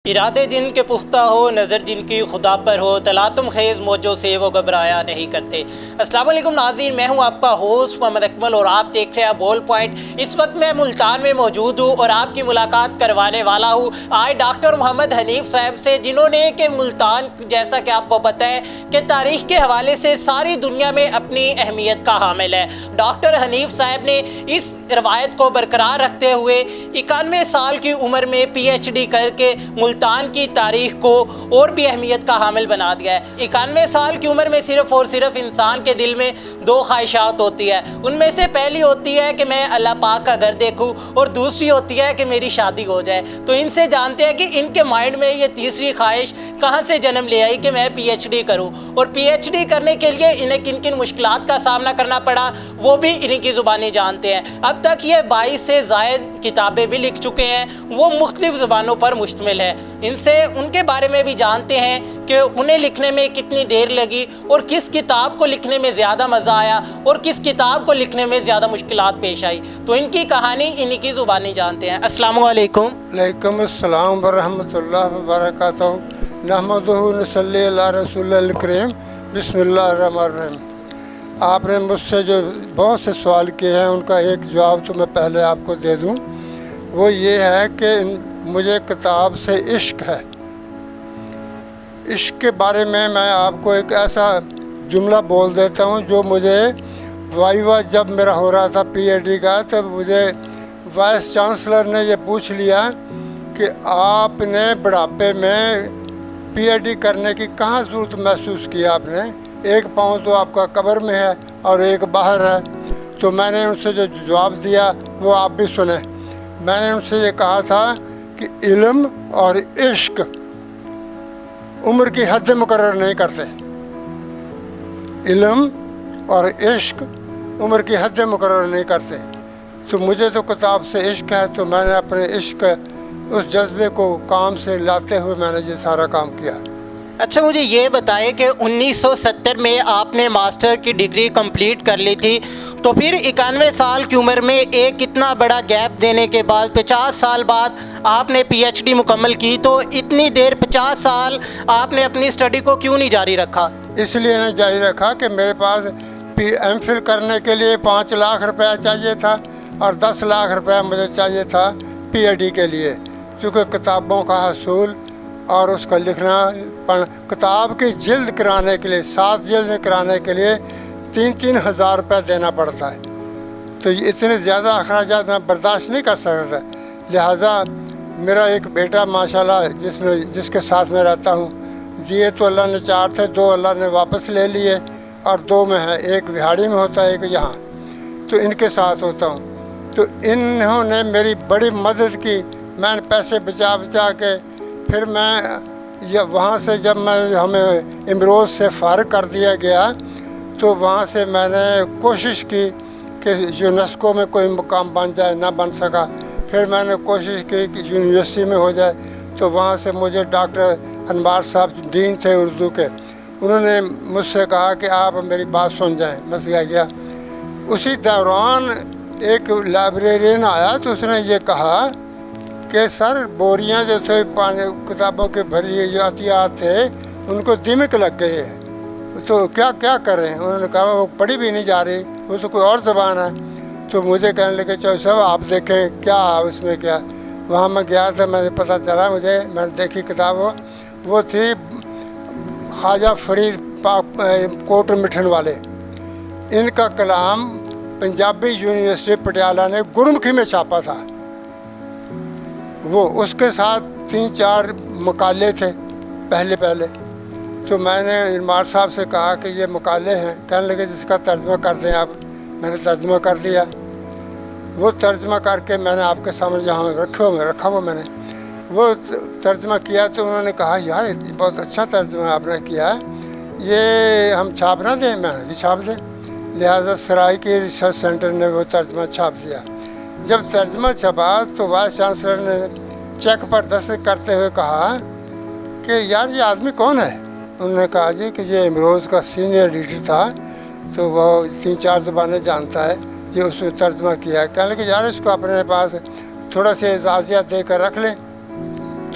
ارادے جن کے پختہ ہو، نظر جن کی خدا پر ہو، تلاطم خیز موجوں سے وہ گھبرایا نہیں کرتے۔ السلام علیکم ناظرین، میں ہوں آپ کا ہوسٹ محمد اکمل اور آپ دیکھ رہے ہیں بول پوائنٹ۔ اس وقت میں ملتان میں موجود ہوں اور آپ کی ملاقات کروانے والا ہوں آج ڈاکٹر محمد حنیف صاحب سے، جنہوں نے کہ ملتان جیسا کہ آپ کو پتہ ہے کہ تاریخ کے حوالے سے ساری دنیا میں اپنی اہمیت کا حامل ہے۔ ڈاکٹر حنیف صاحب نے اس روایت کو برقرار رکھتے ہوئے 91 سال کی عمر میں پی ایچ ڈی کر کے ملتان کی تاریخ کو اور بھی اہمیت کا حامل بنا دیا ہے۔ 91 سال کی عمر میں صرف اور صرف انسان کے دل میں دو خواہشات ہوتی ہے، ان میں سے پہلی ہوتی ہے کہ میں اللہ پاک کا گھر دیکھوں اور دوسری ہوتی ہے کہ میری شادی ہو جائے۔ تو ان سے جانتے ہیں کہ ان کے مائنڈ میں یہ تیسری خواہش کہاں سے جنم لے آئی کہ میں پی ایچ ڈی کروں، اور پی ایچ ڈی کرنے کے لیے انہیں کن کن مشکلات کا سامنا کرنا پڑا وہ بھی انہی کی زبانی جانتے ہیں۔ اب تک یہ 22 سے زائد کتابیں بھی لکھ چکے ہیں، وہ مختلف زبانوں پر مشتمل ہے۔ ان سے ان کے بارے میں بھی جانتے ہیں کہ انہیں لکھنے میں کتنی دیر لگی اور کس کتاب کو لکھنے میں زیادہ مزہ آیا اور کس کتاب کو لکھنے میں زیادہ مشکلات پیش آئی۔ تو ان کی کہانی انہی کی زبانی جانتے ہیں۔ السلام علیکم۔ وعلیکم السلام ورحمۃ اللہ وبرکاتہ۔ نحمدہ نصلی علی رسول الکریم۔ بسم اللہ الرحمن الرحیم۔ آپ نے مجھ سے جو بہت سے سوال کیے ہیں ان کا ایک جواب تو میں پہلے آپ کو دے دوں، وہ یہ ہے کہ مجھے کتاب سے عشق ہے۔ عشق کے بارے میں آپ کو ایک ایسا جملہ بول دیتا ہوں جو مجھے وائیوا جب میرا ہو رہا تھا پی ایچ ڈی کا، تب مجھے وائس چانسلر نے یہ پوچھ لیا کہ آپ نے بڑھاپے میں پی ایچ ڈی کرنے کی کہاں ضرورت محسوس کیا؟ آپ نے ایک پاؤں تو آپ کا قبر میں ہے اور ایک باہر ہے۔ تو میں نے ان سے جو جواب دیا وہ آپ بھی سنیں۔ میں نے ان سے یہ کہا تھا کہ علم اور عشق عمر کی حد مقرر نہیں کرتے۔ علم اور عشق عمر کی حد مقرر نہیں کرتے۔ تو مجھے تو کتاب سے عشق ہے، تو میں نے اپنے عشق اس جذبے کو کام سے لاتے ہوئے میں نے یہ سارا کام کیا۔ اچھا مجھے یہ بتائیں کہ 1970 میں آپ نے ماسٹر کی ڈگری کمپلیٹ کر لی تھی، تو پھر 91 سال کی عمر میں ایک اتنا بڑا گیپ دینے کے بعد 50 سال بعد آپ نے پی ایچ ڈی مکمل کی، تو اتنی دیر 50 سال آپ نے اپنی اسٹڈی کو کیوں نہیں جاری رکھا؟ اس لیے نے جاری رکھا کہ میرے پاس ایم فل کرنے کے لیے 5 لاکھ روپیہ چاہیے تھا اور 10 لاکھ روپیہ مجھے چاہیے تھا پی ایچ ڈی کے لیے، چونکہ کتابوں کا حصول اور اس کا لکھنا کتاب کی جلد کرانے کے لیے 7 جلد کرانے کے لیے 3-3 ہزار روپے دینا پڑتا ہے۔ تو اتنے زیادہ اخراجات میں برداشت نہیں کر سکتا تھا، لہٰذا میرا ایک بیٹا ماشاءاللہ جس کے ساتھ میں رہتا ہوں، دیے تو اللہ نے 4 تھے، 2 اللہ نے واپس لے لیے اور 2 میں ہے، ایک بہاڑی میں ہوتا ہے ایک یہاں، تو ان کے ساتھ ہوتا ہوں۔ تو انہوں نے میری بڑی مدد کی، میں نے پیسے بچا کے پھر میں وہاں سے جب ہمیں امروز سے فارغ کر دیا گیا تو وہاں سے میں نے کوشش کی کہ یونیسکو میں کوئی مقام بن جائے، نہ بن سکا۔ پھر میں نے کوشش کی کہ یونیورسٹی میں ہو جائے، تو وہاں سے مجھے ڈاکٹر انوار صاحب ڈین تھے اردو کے، انہوں نے مجھ سے کہا کہ آپ میری بات سن جائیں۔ میں گیا۔ اسی دوران ایک لائبریرین آیا تو اس نے یہ کہا کہ سر بوریاں جو تھے کتابوں کے بھری جو عطیات تھے ان کو دیمک لگ گئے ہیں، تو کیا کریں؟ انہوں نے کہا وہ پڑھی بھی نہیں جا رہی، وہ تو کوئی اور زبان ہے۔ تو مجھے کہنے لگے چلو صاحب آپ دیکھیں کیا اس میں کیا۔ وہاں میں گیا تھا، مجھے پتہ چلا، میں نے دیکھی کتاب، وہ تھی خواجہ فرید کوٹ مٹھن والے، ان کا کلام پنجابی یونیورسٹی پٹیالہ نے گرمکھی میں چھاپا تھا۔ وہ اس کے ساتھ 3-4 مقالے تھے پہلے۔ تو میں نے انوار صاحب سے کہا کہ یہ مقالے ہیں، کہنے لگے جس کا ترجمہ کر دیں آپ۔ میں نے ترجمہ کر دیا، وہ ترجمہ کر کے میں نے آپ کے سامنے جہاں رکھا ہوا میں نے وہ ترجمہ کیا، تو انہوں نے کہا یار یہ بہت اچھا ترجمہ آپ نے کیا ہے، یہ ہم چھاپ نہ دیں؟ میں نے چھاپ دیں۔ لہٰذا سرائی کی ریسرچ سینٹر نے وہ ترجمہ چھاپ دیا۔ جب ترجمہ چھپا تو وائس چانسلر نے چیک پر دستخط کرتے ہوئے کہا کہ یار یہ آدمی کون ہے؟ انہوں نے کہا جی کہ یہ امروز کا سینئر ایڈیٹر تھا، تو وہ 3-4 زبانیں جانتا ہے، یہ اس نے ترجمہ کیا ہے۔ کہنے لگے یار اس کو اپنے پاس تھوڑا سے اعزازیہ دے کر رکھ لیں۔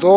2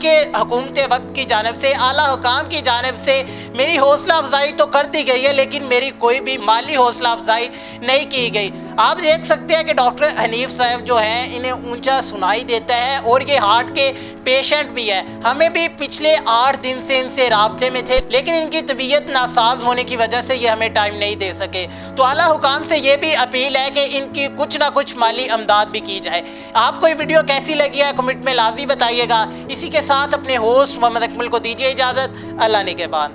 کے حکومت وقت کی جانب سے، اعلیٰ حکام کی جانب سے میری حوصلہ افزائی تو کر دی گئی ہے، لیکن میری کوئی بھی مالی حوصلہ افزائی نہیں کی گئی۔ آپ دیکھ سکتے ہیں کہ ڈاکٹر حنیف صاحب جو ہیں انہیں اونچا سنائی دیتا ہے اور یہ ہارٹ کے پیشنٹ بھی ہے۔ ہمیں بھی پچھلے 8 دن سے ان سے رابطے میں تھے، لیکن ان کی طبیعت ناساز ہونے کی وجہ سے یہ ہمیں ٹائم نہیں دے سکے۔ تو اعلیٰ حکام سے یہ بھی اپیل ہے کہ ان کی کچھ نہ کچھ مالی امداد بھی کی جائے۔ آپ کو یہ ویڈیو کیسی لگی ہے کمنٹ میں لازمی بتائیے گا۔ اسی کے ساتھ اپنے ہوسٹ محمد اکمل کو دیجیے اجازت۔ اللہ نگہبان۔